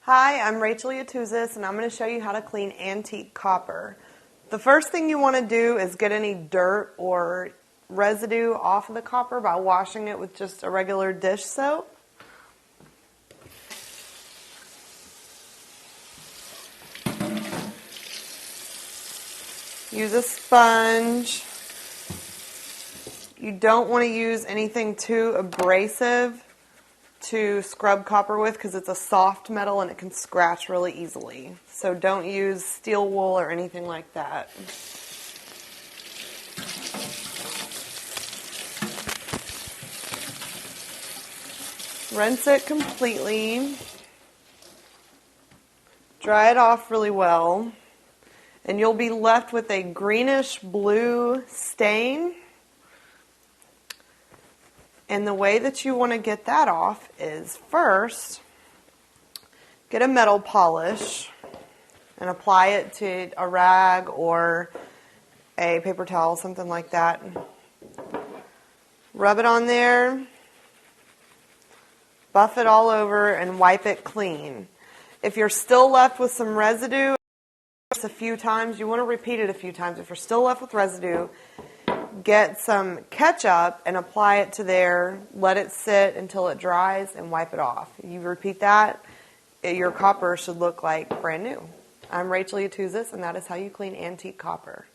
Hi, I'm Rachel Yatuzis, and I'm going to show you how to clean antique copper. The first thing you want to do is get any dirt or residue off of the copper by washing it with just a regular dish soap. Use a sponge. You don't want to use anything too abrasive to scrub copper with because it's a soft metal and it can scratch really easily. So don't use steel wool or anything like that. Rinse it completely. Dry it off really well. And you'll be left with a greenish blue stain. And the way that you want to get that off is first, get a metal polish and apply it to a rag or a paper towel, something like that. Rub it on there, buff it all over, and wipe it clean. If you're still left with some residue, a few times, you want to repeat it a few times. If you're still left with residue, get some ketchup and apply it to there, let it sit until it dries, and wipe it off. You repeat that, your copper should look like brand new. I'm Rachel Yatuzis, and that is how you clean antique copper.